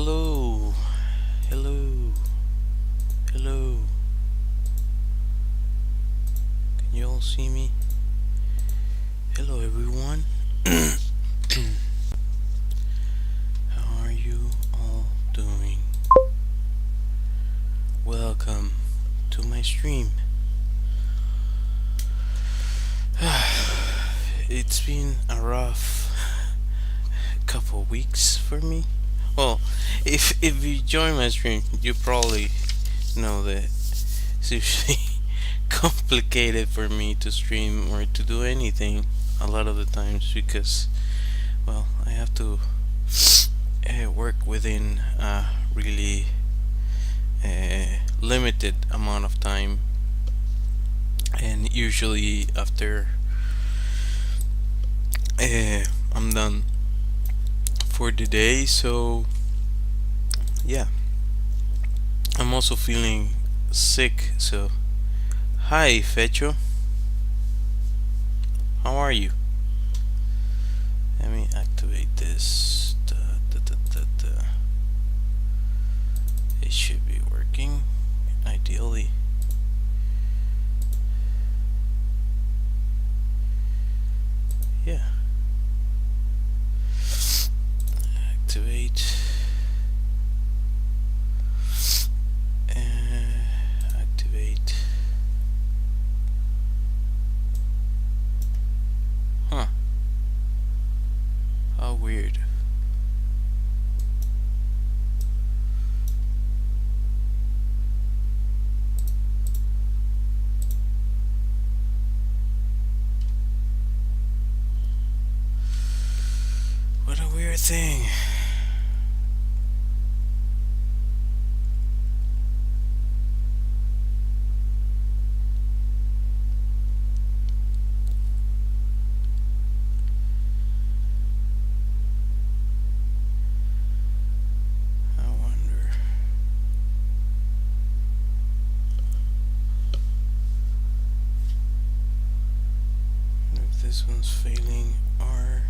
Hello, hello, hello. Can you all see me? Hello, everyone. How are you all doing? Welcome to my stream. It's been a rough couple weeks for me. Well, if you join my stream, you probably know that it's usually complicated for me to stream or to do anything a lot of the times because, well, I have to work within a really limited amount of time, and usually after I'm done for the day. So yeah, I'm also feeling sick. So hi, Fecho, how are you? Let me activate this. It should be working, ideally. Yeah. Activate. Activate. Huh. How weird. What a weird thing. I wonder. If this one's failing or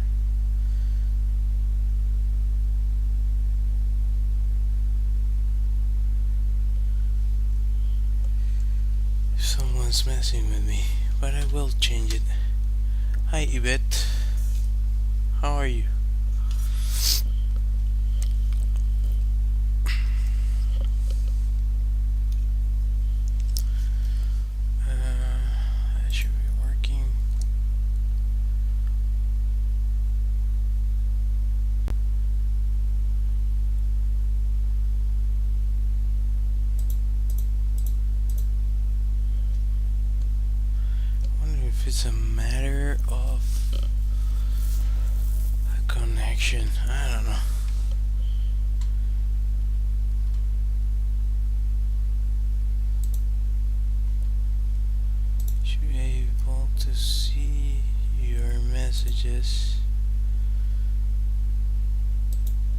if someone's messing with me, but I will change it. Hi, Yvette. How are you? That should be working. I wonder if it's a matter of a connection. I don't know. Should be able to see your messages.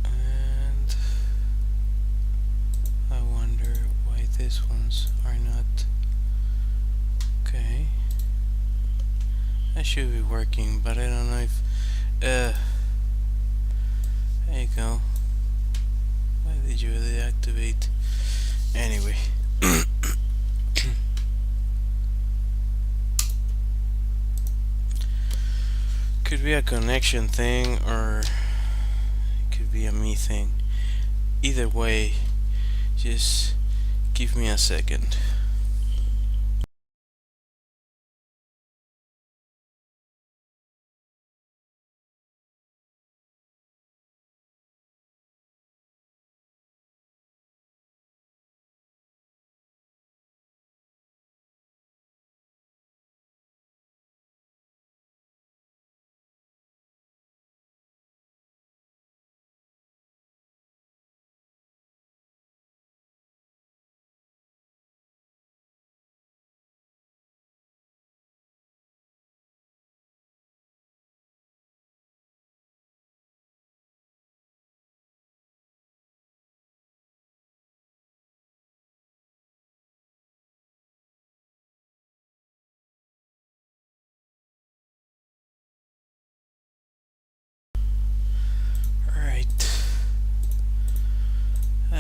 And I wonder why these ones are not. Okay. That should be working, but I don't know if. There you go. Why did you deactivate? Anyway. Could be a connection thing or it could be a me thing. Either way, just give me a second.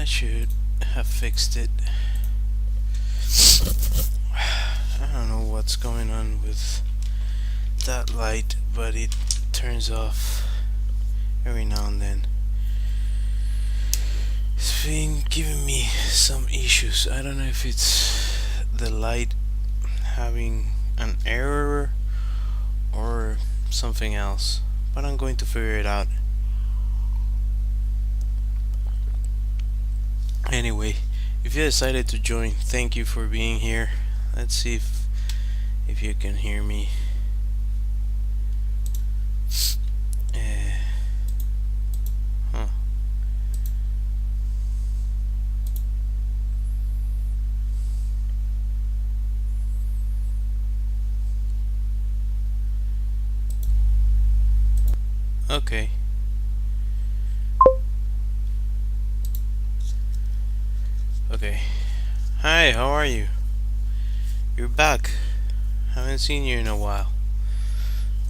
I should have fixed it. I don't know what's going on with that light, but it turns off every now and then. It's been giving me some issues. I don't know if it's the light having an error or something else, but I'm going to figure it out. Anyway, if you decided to join, thank you for being here. Let's see if you can hear me. Huh. Okay. Okay. Hi, how are you? You're back. Haven't seen you in a while.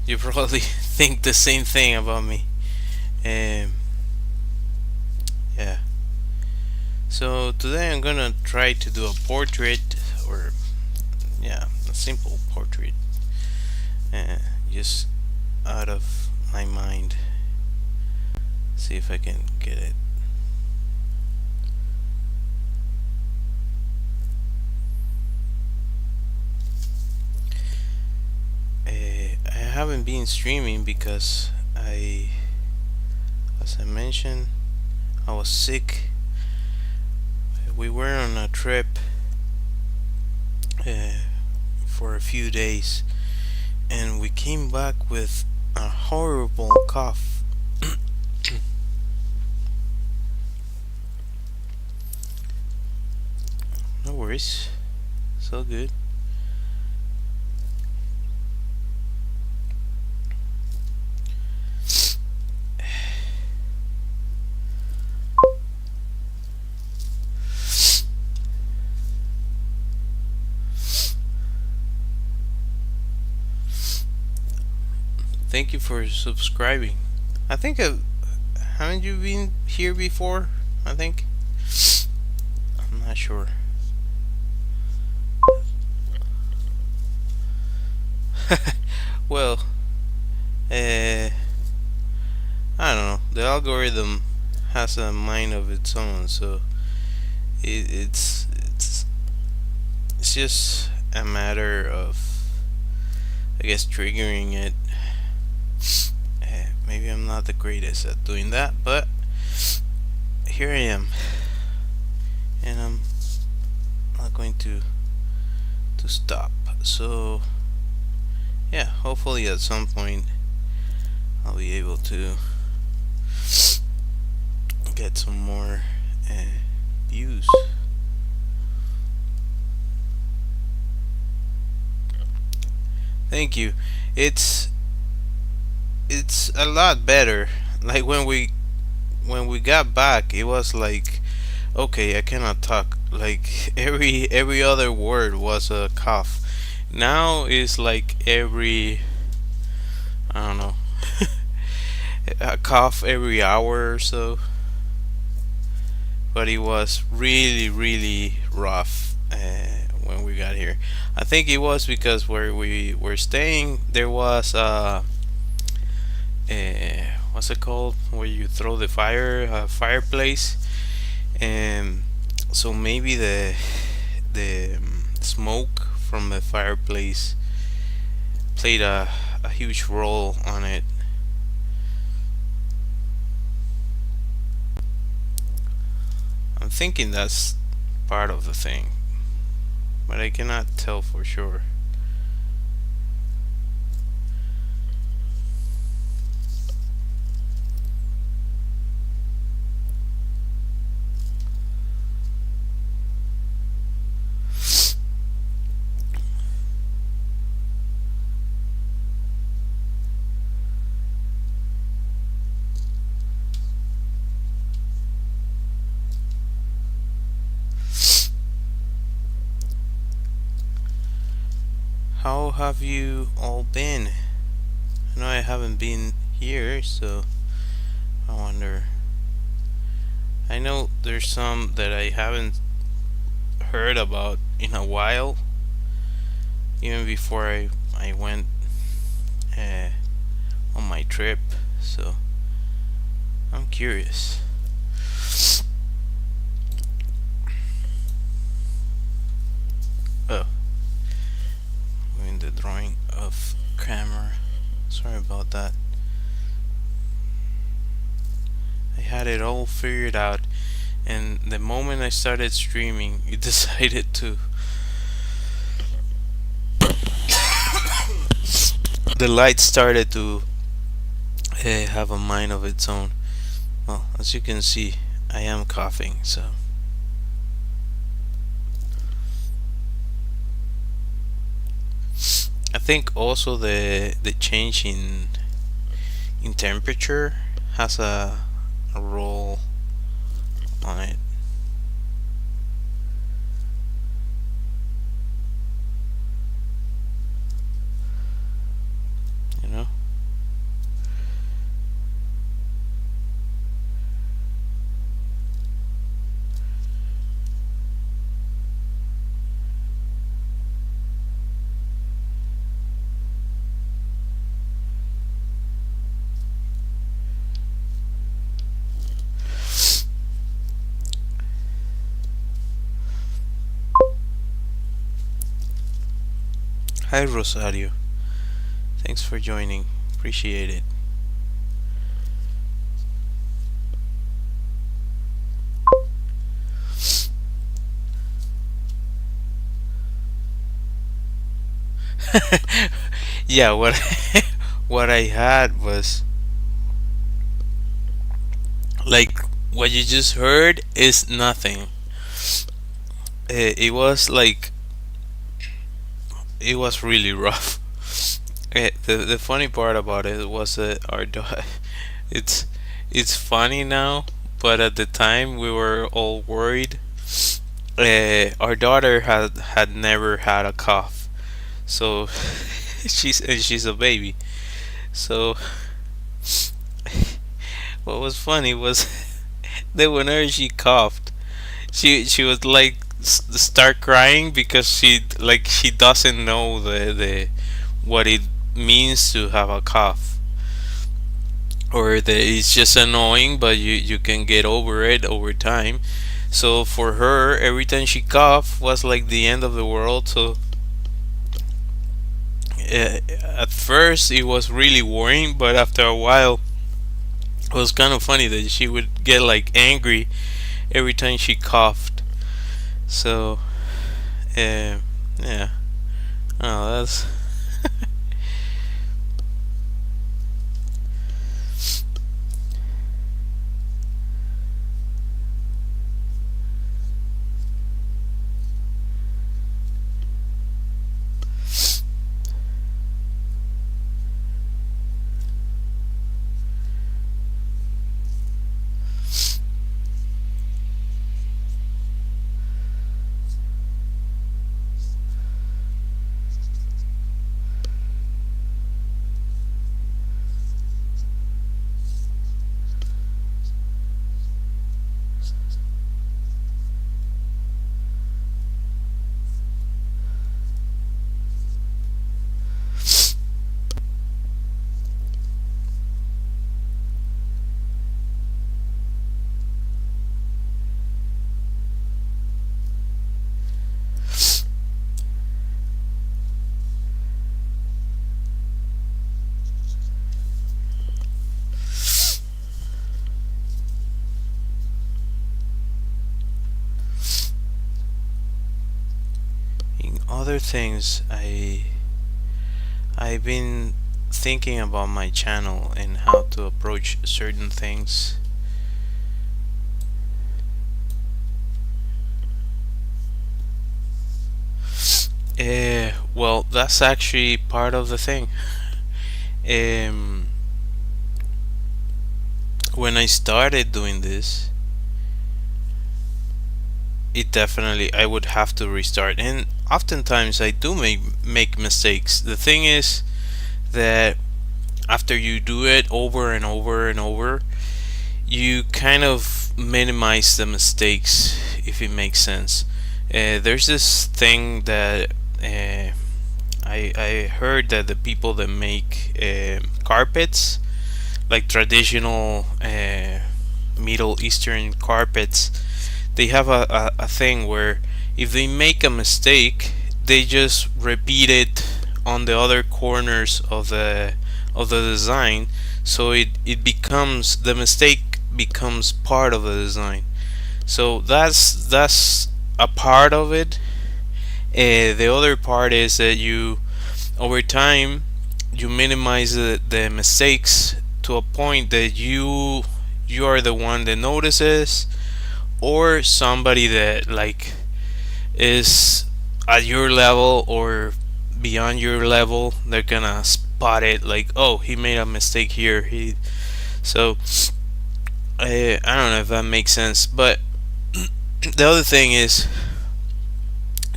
You probably think the same thing about me. Um, yeah. So today I'm gonna try to do a portrait, or yeah, a simple portrait, just out of my mind. See if I can get it. I haven't been streaming because as I mentioned, I was sick. We were on a trip for a few days, and we came back with a horrible cough. No worries, so good. Thank you for subscribing. I think haven't you been here before? I think. I'm not sure. Well, I don't know. The algorithm has a mind of its own, so it's just a matter of, I guess, triggering it. Maybe I'm not the greatest at doing that, but here I am, and I'm not going to stop. So yeah, hopefully at some point I'll be able to get some more views. Thank you. It's a lot better. Like when we got back, it was like, okay, I cannot talk. Like every other word was a cough. Now it's like every, I don't know, a cough every hour or so. But it was really rough when we got here. I think it was because where we were staying, there was what's it called, where you throw the fireplace, and so maybe the smoke from the fireplace played a huge role on it. I'm thinking that's part of the thing, but I cannot tell for sure. How have you all been? I know I haven't been here, so I wonder. I know there's some that I haven't heard about in a while, even before I went uh, on my trip. So I'm curious. Oh, in the drawing of camera. Sorry about that. I had it all figured out, and the moment I started streaming, it decided to. The light started to have a mind of its own. Well, as you can see, I am coughing, so. I think also the change in temperature has a role on it. You know? Hi Rosario. Thanks for joining. Appreciate it. Yeah, what what I had was like what you just heard is nothing. It was like it was really rough. The funny part about it was that our daughter. It's it's funny now, but at the time we were all worried. Our daughter had never had a cough, so she's a baby. So what was funny was that whenever she coughed, she was like start crying because she doesn't know the what it means to have a cough, or that it's just annoying, but you can get over it over time. So for her, every time she coughed was like the end of the world. So at first it was really worrying, but after a while it was kind of funny that she would get like angry every time she coughed. So yeah, oh that's in other things. I've been thinking about my channel and how to approach certain things. Well, that's actually part of the thing. Um, when I started doing this, it definitely I would have to restart, and oftentimes I do make mistakes. The thing is that after you do it over and over and over, you kind of minimize the mistakes, if it makes sense. There's this thing that I heard that the people that make carpets, like traditional Middle Eastern carpets, they have a thing where if they make a mistake, they just repeat it on the other corners of the design, so it becomes, the mistake becomes part of the design. So that's a part of it. The other part is that you, over time, you minimize the mistakes to a point that you are the one that notices, or somebody that like is at your level or beyond your level, they're gonna spot it, like, oh, he made a mistake here. He So I don't know if that makes sense, but the other thing is,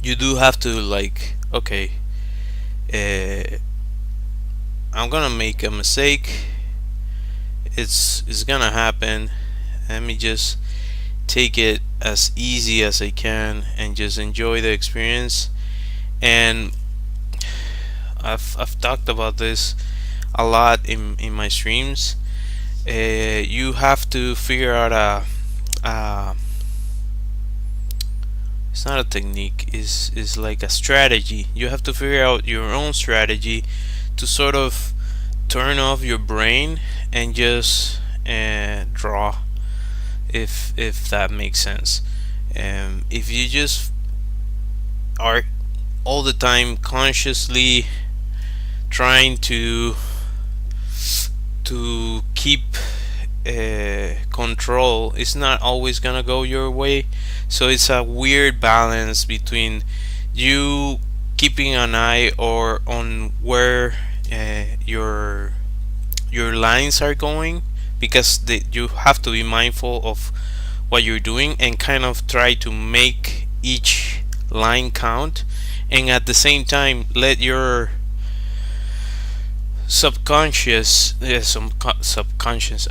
you do have to, like, okay, uh, I'm gonna make a mistake. It's gonna happen. Let me just take it as easy as I can and just enjoy the experience. And I've talked about this a lot in my streams. You have to figure out a it's not a technique, is like a strategy. You have to figure out your own strategy to sort of turn off your brain and just draw, if that makes sense. If you just are all the time consciously trying to keep control, it's not always gonna go your way. So it's a weird balance between you keeping an eye or on where your lines are going, because you have to be mindful of what you're doing and kind of try to make each line count, and at the same time let your subconscious, subconscious,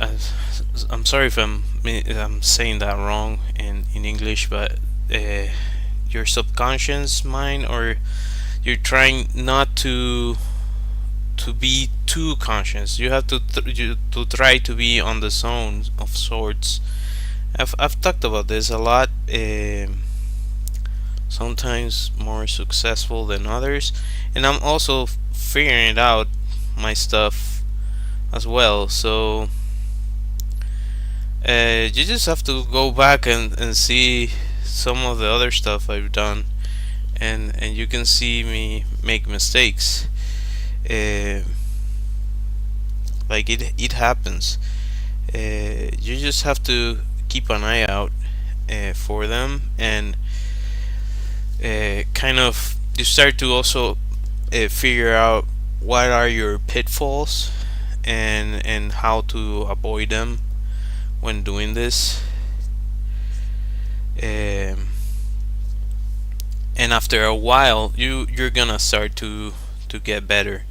I'm sorry if I'm saying that wrong in English, but your subconscious mind, or you're trying not to be too conscious. You have to try to be on the zone of sorts. I've talked about this a lot. Sometimes more successful than others, and I'm also figuring it out my stuff as well. So you just have to go back and see some of the other stuff I've done, and you can see me make mistakes. Like it happens. You just have to keep an eye out for them, and kind of you start to also figure out what are your pitfalls, and how to avoid them when doing this. And after a while, you're gonna start to get better.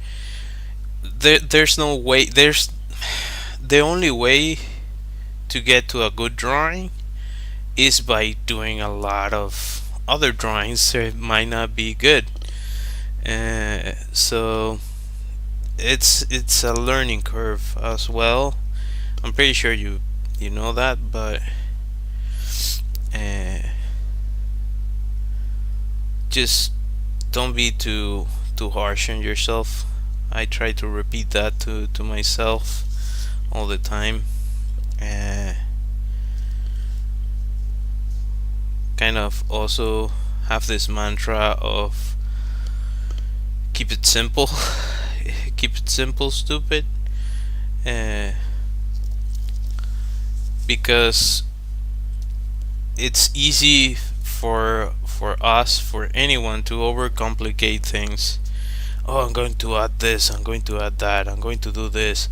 There's no way. There's the only way to get to a good drawing is by doing a lot of other drawings that might not be good. So it's a learning curve as well. I'm pretty sure you know that, but just don't be too harsh on yourself. I try to repeat that to myself all the time. Kind of also have this mantra of keep it simple. Keep it simple, stupid. Because it's easy for us, for anyone, to overcomplicate things. Oh, I'm going to add this, I'm going to add that, I'm going to do this.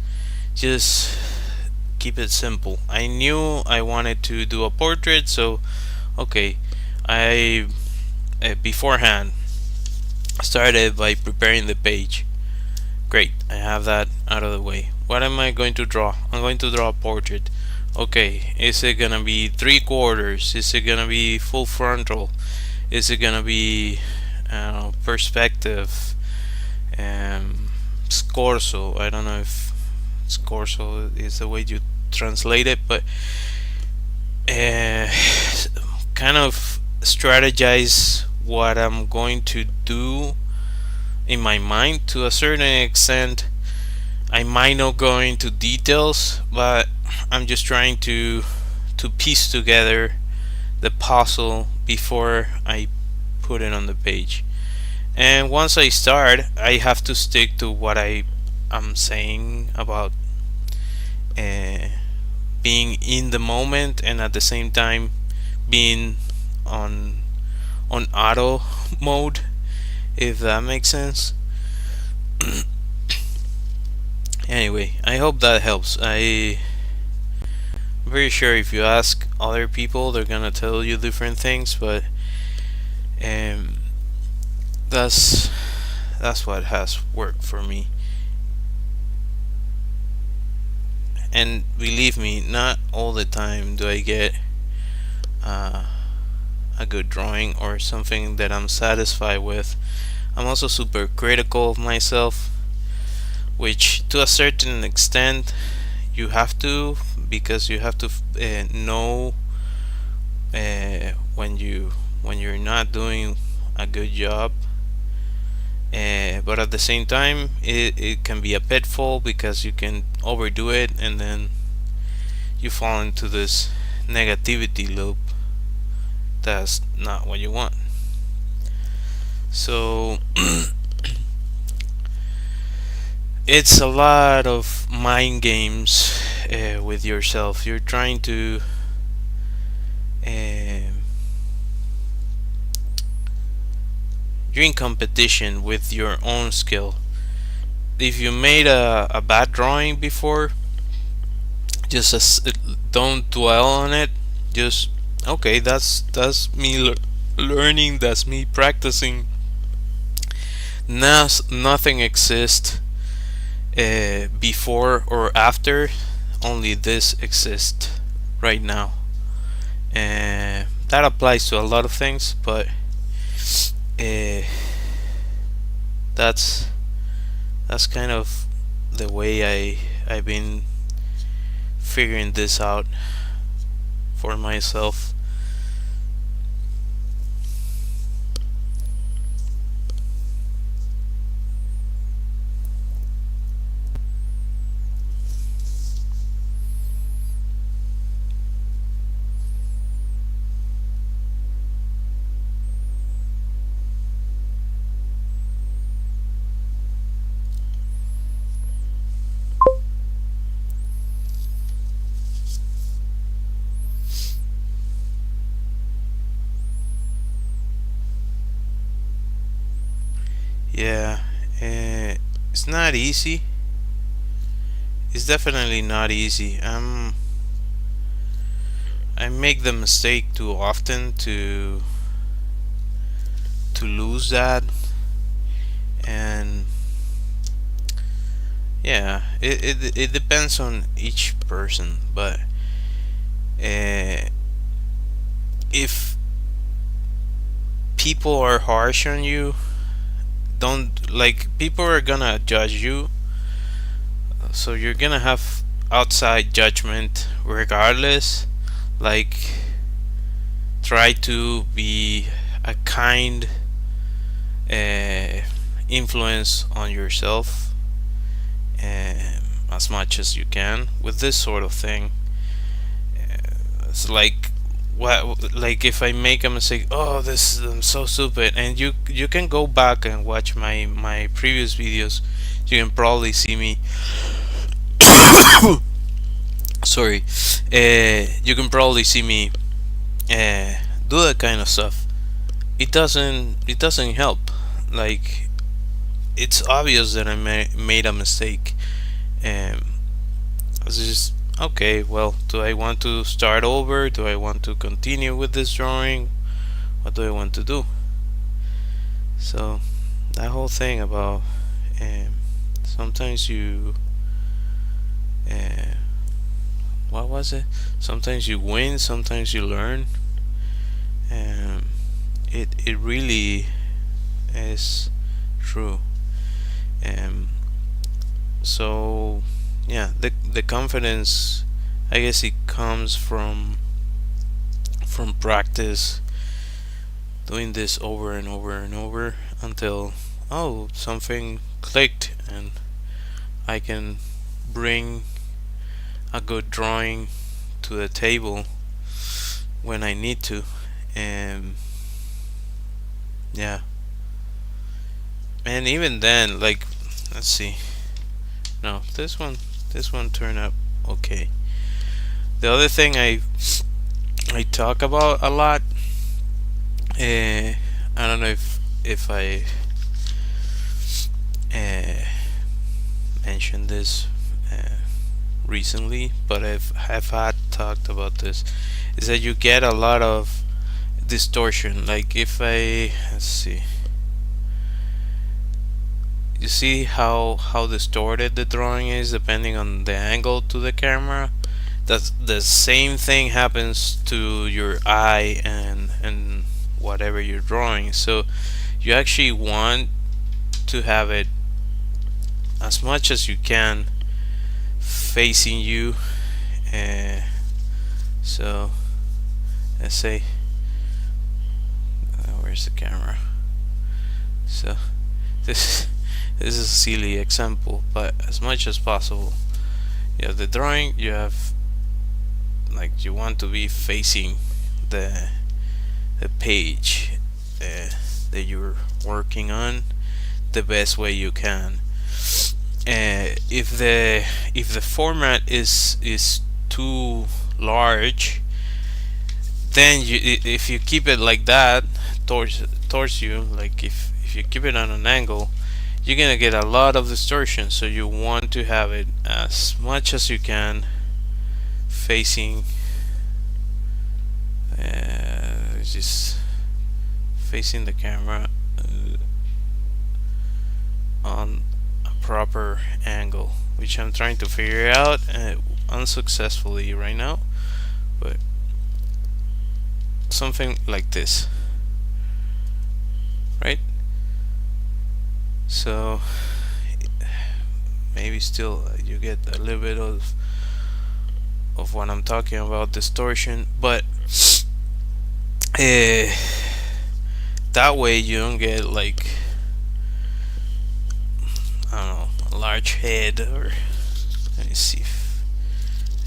Just keep it simple. I knew I wanted to do a portrait, so okay, I beforehand started by preparing the page. Great, I have that out of the way. What am I going to draw? I'm going to draw a portrait. Okay, is it gonna be 3/4? Is it gonna be full frontal? Is it gonna be perspective? Scorso. I don't know if scorso is the way you translate it, but uh, kind of strategize what I'm going to do in my mind to a certain extent. I might not go into details, but I'm just trying to piece together the puzzle before I put it on the page. And once I start, I have to stick to what I am saying about uh, being in the moment and at the same time being on on auto mode, if that makes sense. Anyway, I hope that helps. I'm very sure if you ask other people, they're gonna tell you different things, but um, that's that's what has worked for me. And believe me, not all the time do I get uh, a good drawing or something that I'm satisfied with. I'm also super critical of myself, which to a certain extent you have to, because you have to know when you're not doing a good job. But at the same time, it can be a pitfall because you can overdo it and then you fall into this negativity loop. That's not what you want. So it's a lot of mind games with yourself. You're trying to you're in competition with your own skill. If you made a bad drawing before, just don't dwell on it. Just okay, that's me learning. That's me practicing. Now nothing exists before or after. Only this exists right now. That applies to a lot of things, but uh, that's that's kind of the way I've been figuring this out for myself. Yeah, it's not easy. It's definitely not easy. I make the mistake too often to lose that, and yeah, it depends on each person. But uh, if people are harsh on you, don't like people are gonna judge you, so you're gonna have outside judgment regardless. Like, try to be a kind influence on yourself as much as you can with this sort of thing. It's like, what, like if I make a mistake, oh, this I'm so stupid, and you can go back and watch my previous videos. You can probably see me. Sorry, you can probably see me do that kind of stuff. It doesn't help. Like, it's obvious that I made a mistake. Um, it's just okay. Well, do I want to start over? Do I want to continue with this drawing? What do I want to do? So that whole thing about sometimes you uh, what was it? Sometimes you win, sometimes you learn. And it really is true. And so yeah, the confidence, I guess it comes from practice, doing this over and over and over until, oh, something clicked and I can bring a good drawing to the table when I need to. And yeah, and even then, like, let's see, no, this one turned out okay. The other thing I talk about a lot, I don't know if I uh, mentioned this recently, but I've had talked about this, is that you get a lot of distortion. Like if I, let's see, you see how distorted the drawing is depending on the angle to the camera. That's the same thing happens to your eye and whatever you're drawing. So you actually want to have it as much as you can facing you. So let's say, where's the camera? So this this is a silly example, but as much as possible, you have the drawing, you have, like, you want to be facing the page that you're working on the best way you can. If the format is too large, then if you keep it like that towards you, like if you keep it on an angle, you're gonna get a lot of distortion. So you want to have it as much as you can facing, just facing the camera on a proper angle, which I'm trying to figure out unsuccessfully right now, but something like this, right? So maybe still you get a little bit of what I'm talking about, distortion, but that way you don't get, like, I don't know, a large head. Or let me see if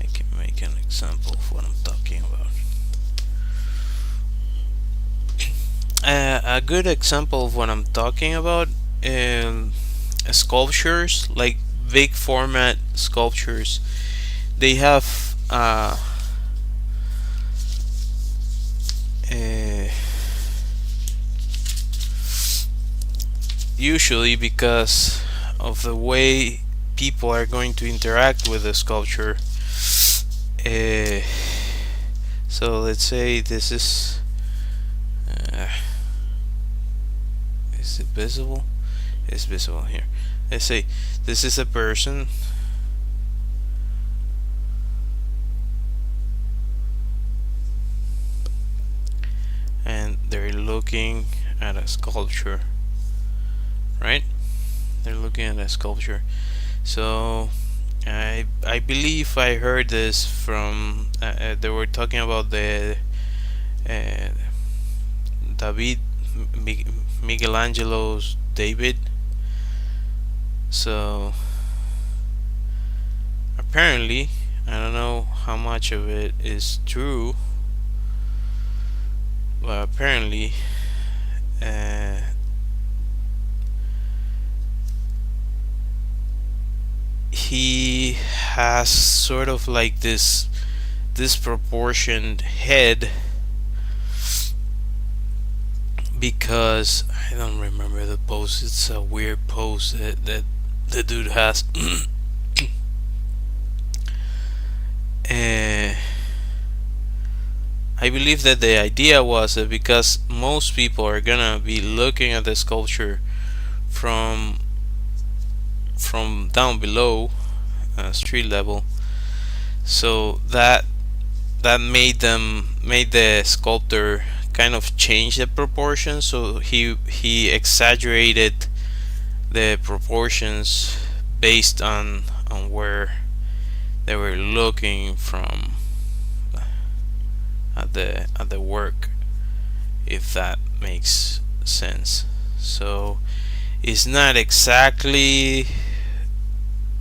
I can make an example of what I'm talking about. A good example of what I'm talking about, sculptures, like big format sculptures, they have usually, because of the way people are going to interact with the sculpture. So let's say this is it visible? It's visible here. Let's say this is a person, and they're looking at a sculpture, right? They're looking at a sculpture. So I believe I heard this from they were talking about the David Michelangelo's David. So apparently, I don't know how much of it is true, but apparently he has sort of like this disproportioned head, because I don't remember the pose. It's a weird pose that the dude has. I believe that the idea was that because most people are gonna be looking at the sculpture from down below, street level, So that made the sculptor kind of change the proportions. So he exaggerated the proportions based on where they were looking from at the work, if that makes sense. So it's not exactly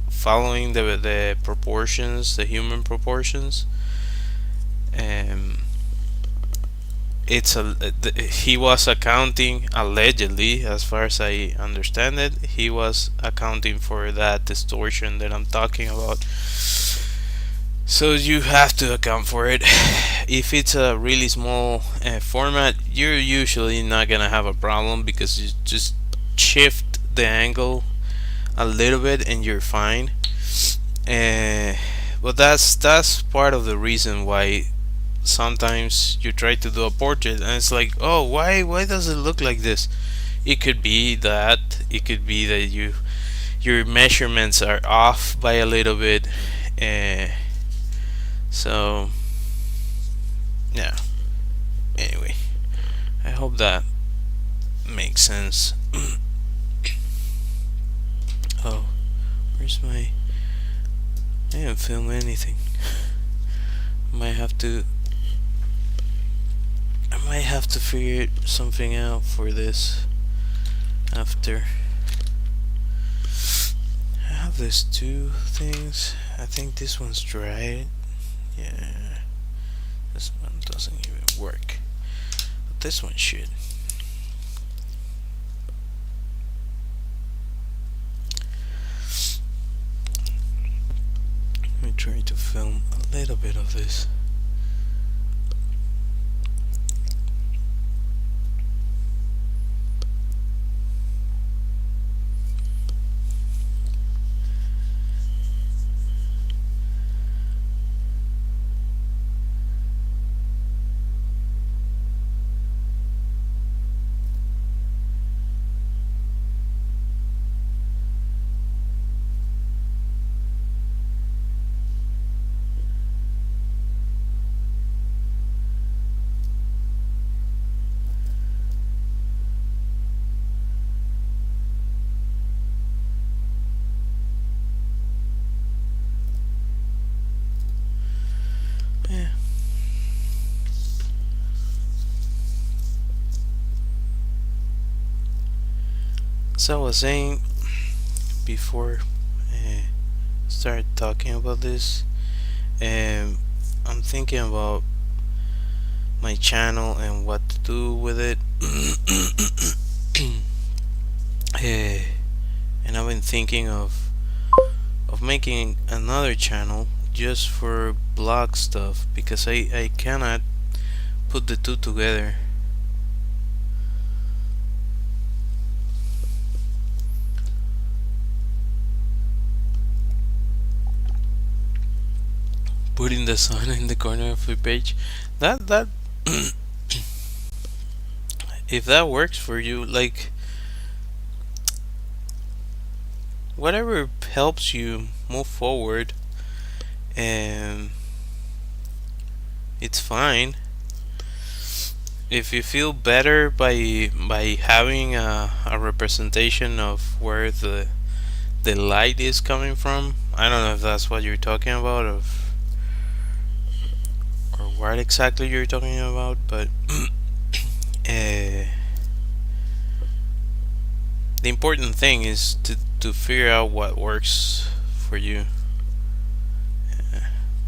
following the proportions, the human proportions. Um, he was accounting, allegedly, as far as I understand it, he was accounting for that distortion that I'm talking about. So you have to account for it. If it's a really small format, you're usually not gonna have a problem because you just shift the angle a little bit and you're fine. Uh, but that's part of the reason why sometimes you try to do a portrait and it's like, oh, why does it look like this? It could be that. It could be that your measurements are off by a little bit. Uh, so yeah. Anyway, I hope that makes sense. Oh, where's my? I didn't film anything. Might have to. I might have to figure something out for this after. I have these two things. I think this one's dried. Yeah, this one doesn't even work. But this one should. Let me try to film a little bit of this. Yeah. So I was saying before I started talking about this, I'm thinking about my channel and what to do with it. And I've been thinking of making another channel just for blog stuff because I cannot put the two together. Putting the sun in the corner of the page, that if that works for you, like whatever helps you move forward, and it's fine. If you feel better by having a representation of where the light is coming from, I don't know if that's what you're talking about, or what exactly you're talking about, but the important thing is to figure out what works for you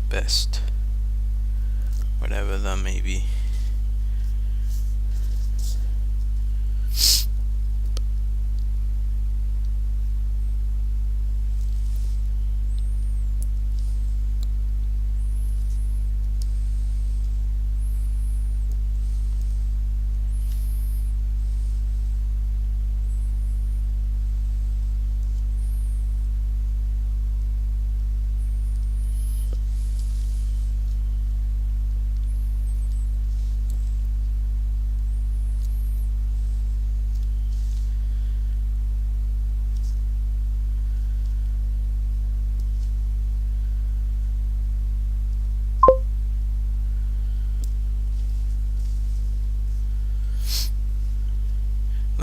best, whatever that may be.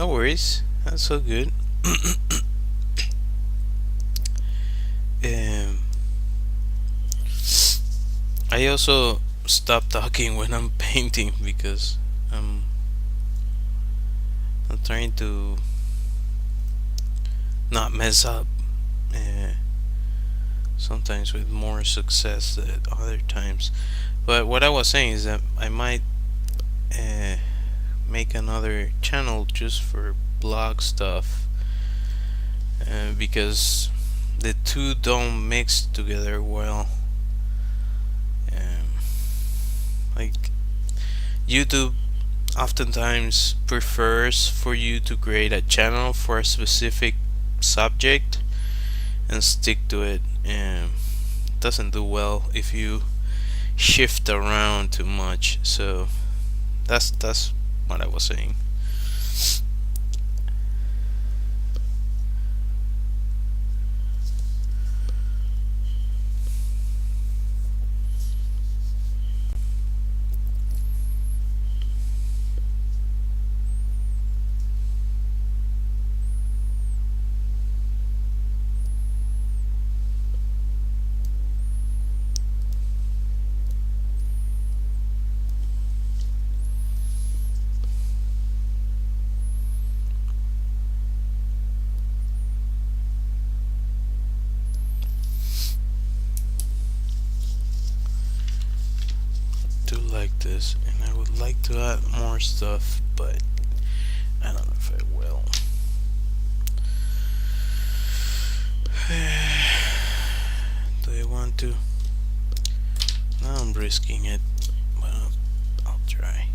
No worries. That's so good. um, I also stop talking when I'm painting because I'm I'm trying to not mess up. Uh, Sometimes with more success than other times. But what I was saying is that I might uh, make another channel just for blog stuff, because the two don't mix together well. Um, like YouTube oftentimes prefers for you to create a channel for a specific subject and stick to it, and doesn't do well if you shift around too much. So that's what I was saying. Do like this, and I would like to add more stuff, but I don't know if I will. Do I want to? Now I'm risking it, but I'll try.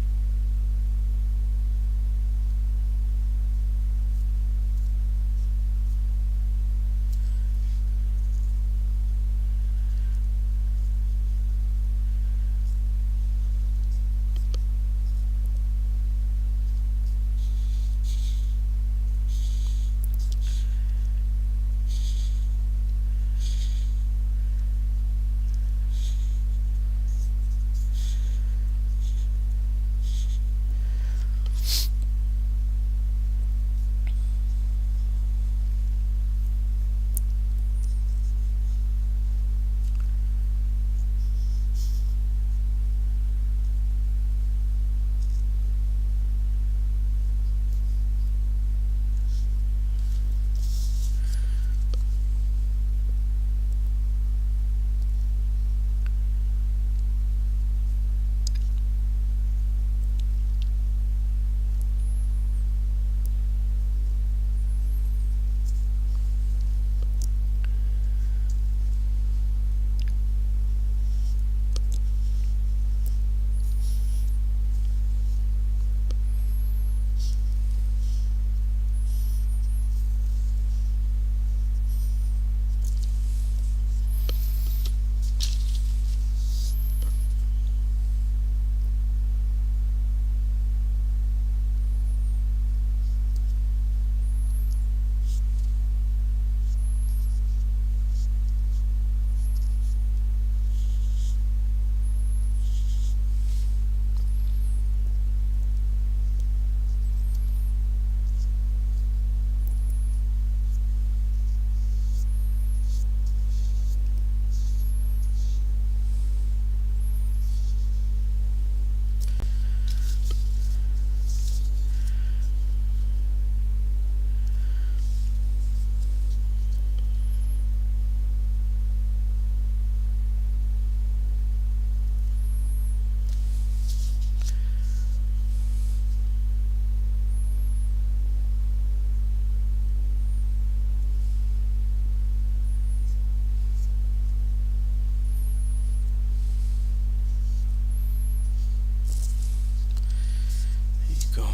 There you go.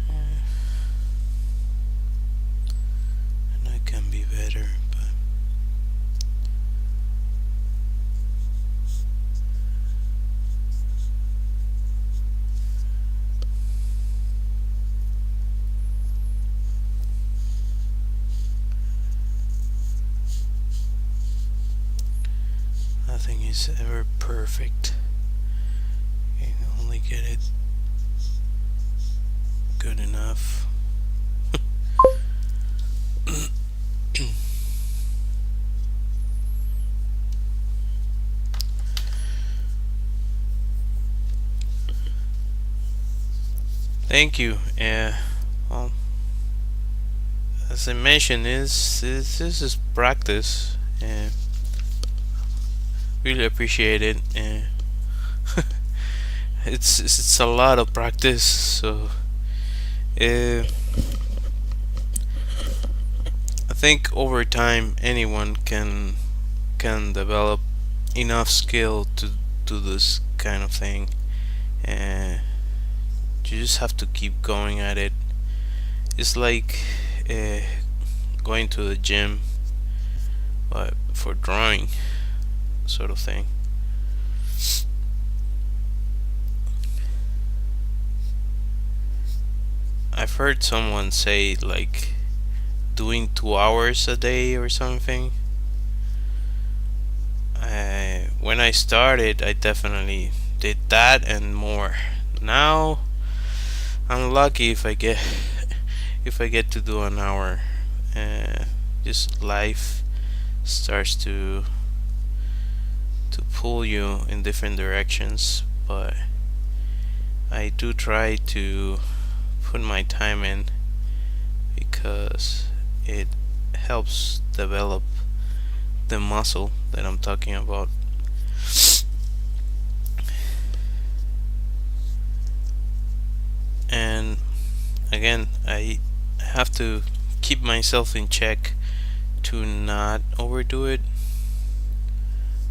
I know it can be better, but nothing is ever perfect. You can only get it good enough. Thank you. Well, as I mentioned, this is practice, and really appreciate it. And it's a lot of practice. So uh, I think over time anyone can develop enough skill to do this kind of thing, and you just have to keep going at it. It's like uh, going to the gym, but for drawing, sort of thing. I've heard someone say like doing 2 hours a day or something. When I started, I definitely did that and more. Now I'm lucky if I get if I get to do an hour. Uh, just life starts to pull you in different directions, but I do try to put my time in because it helps develop the muscle that I'm talking about. And again, I have to keep myself in check to not overdo it,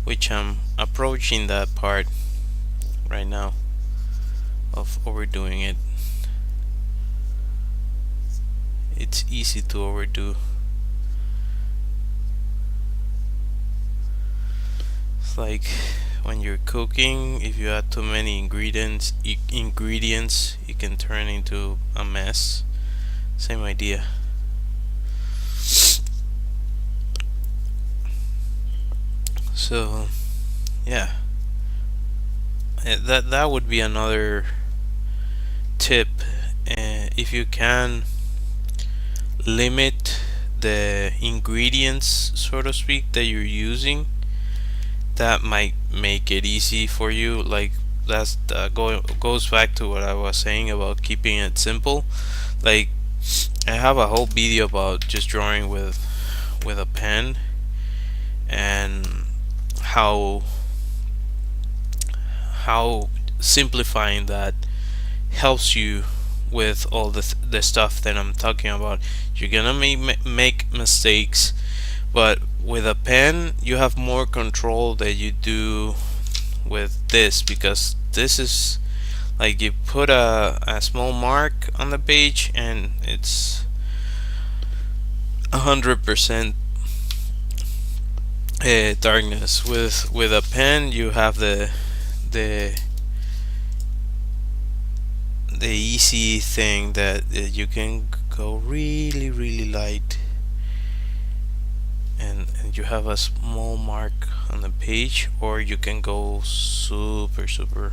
which I'm approaching that part right now of overdoing it. It's easy to overdo. It's like when you're cooking, if you add too many ingredients, it can turn into a mess. Same idea. So, yeah, that would be another tip. If you can limit the ingredients, so to speak, that you're using, that might make it easy for you. Like goes back to what I was saying about keeping it simple. Like I have a whole video about just drawing with a pen, and how how simplifying that helps you with all the stuff that I'm talking about. You're gonna make mistakes, but with a pen you have more control that you do with this, because this is like you put a small mark on the page and it's 100% darkness. With a pen you have the the easy thing that you can go really light, and you have a small mark on the page, or you can go super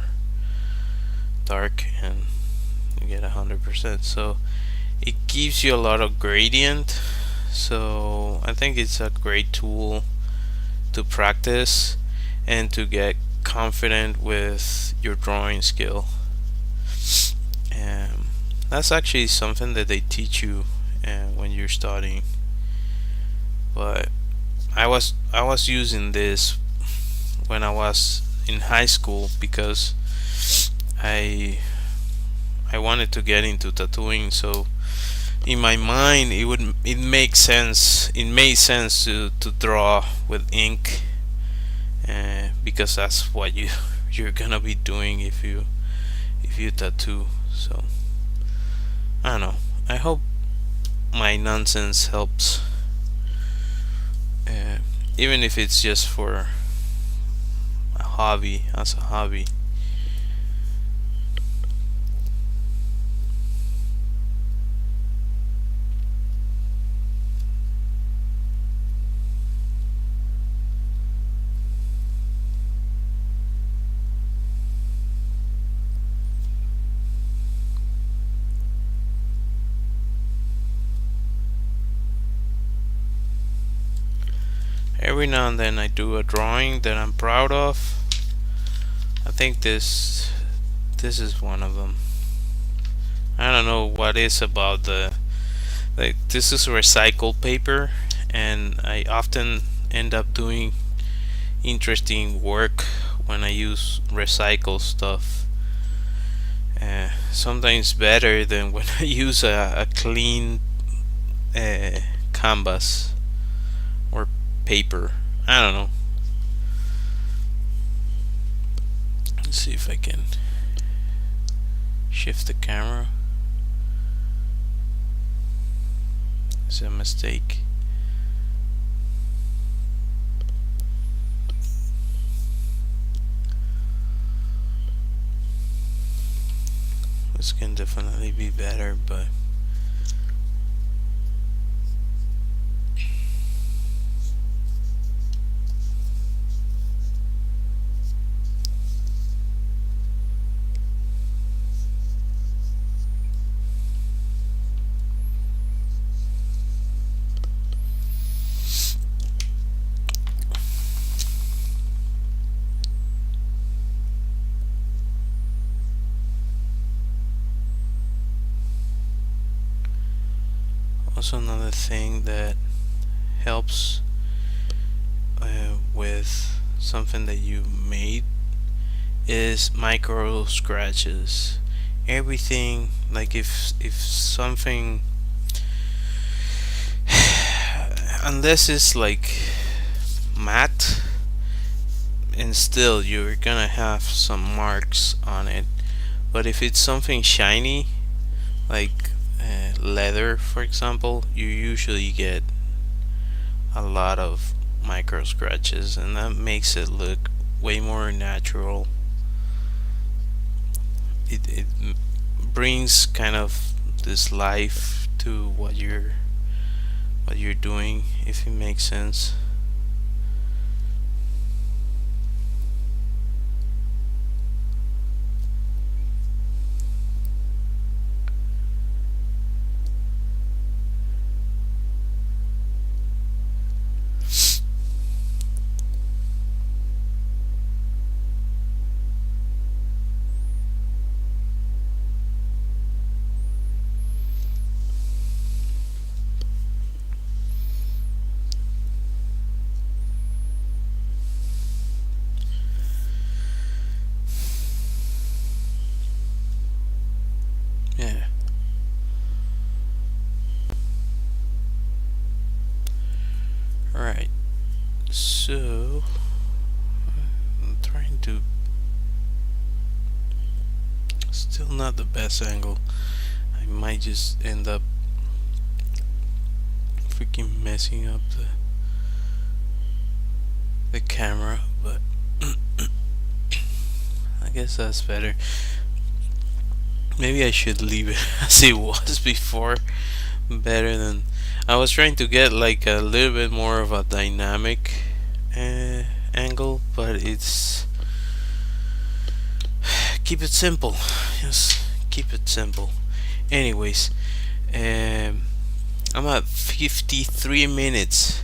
dark and you get 100%. So it gives you a lot of gradient. So I think it's a great tool to practice and to get confident with your drawing skill. That's actually something that they teach you when you're studying. But I was using this when I was in high school because I I wanted to get into tattooing. So in my mind, it makes sense. It made sense to draw with ink, because that's what you're gonna be doing if you tattoo. So I don't know. I hope my nonsense helps, uh, even if it's just for a hobby, as a hobby. every now and then I do a drawing that I'm proud of. I think this is one of them. I don't know what is about the, like, this is recycled paper, and I often end up doing interesting work when I use recycled stuff. Sometimes better than when I use a clean canvas or paper. I don't know. Let's see if I can shift the camera. It's a mistake. This can definitely be better, but also another thing that helps with something that you made is micro scratches. Everything, like if something, unless it's like matte, and still you're gonna have some marks on it. But if it's something shiny, like leather, for example, you usually get a lot of micro scratches, and that makes it look way more natural. It brings kind of this life to what you're doing, if it makes sense. Yeah. Alright. So I'm trying to, still not the best angle. I might just end up freaking messing up the camera, but I guess that's better. Maybe I should leave it as it was before, better than, I was trying to get like a little bit more of a dynamic angle, but it's, keep it simple. Just keep it simple. Anyways, I'm at 53 minutes.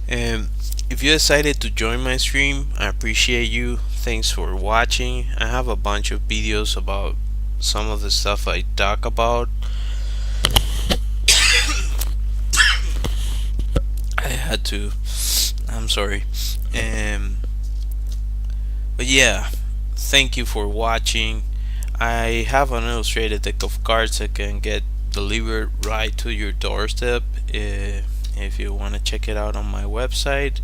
If you decided to join my stream, I appreciate you. Thanks for watching. I have a bunch of videos about some of the stuff I talk about. I had to, I'm sorry. But yeah, thank you for watching. I have an illustrated deck of cards that can get delivered right to your doorstep. If you want to check it out on my website,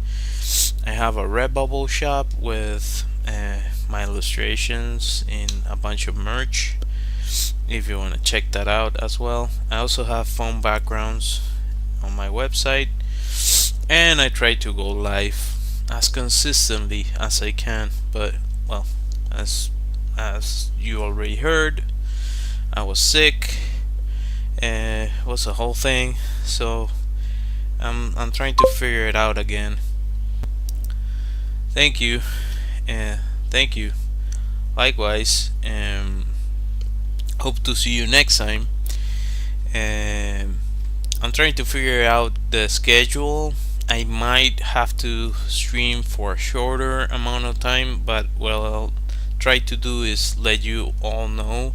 I have a Redbubble shop with my illustrations and a bunch of merch, if you want to check that out as well. I also have phone backgrounds on my website, and I try to go live as consistently as I can, but well, as you already heard, I was sick, was a whole thing, so I'm trying to figure it out again. Thank you, thank you. Likewise, hope to see you next time. I'm trying to figure out the schedule. I might have to stream for a shorter amount of time, but what I'll try to do is let you all know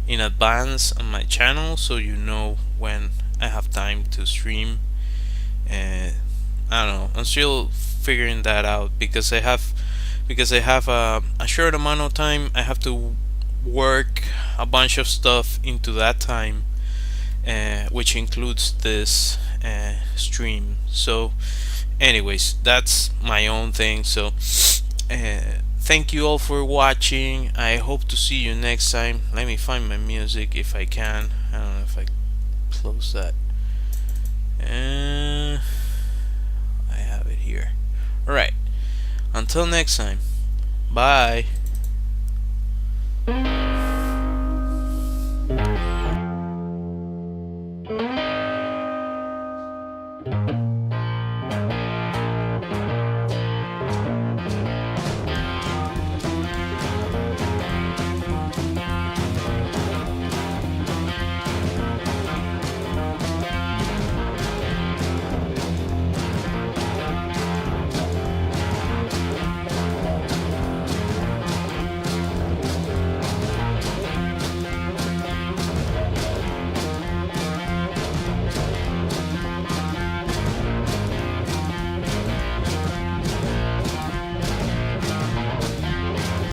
in advance on my channel so you know when I have time to stream. And I don't know, I'm still figuring that out because I have a short amount of time. I have to work a bunch of stuff into that time, which includes this stream. So anyways, that's my own thing. So thank you all for watching. I hope to see you next time. Let me find my music if I can. I don't know if I close that. I have it here. Alright, until next time, bye.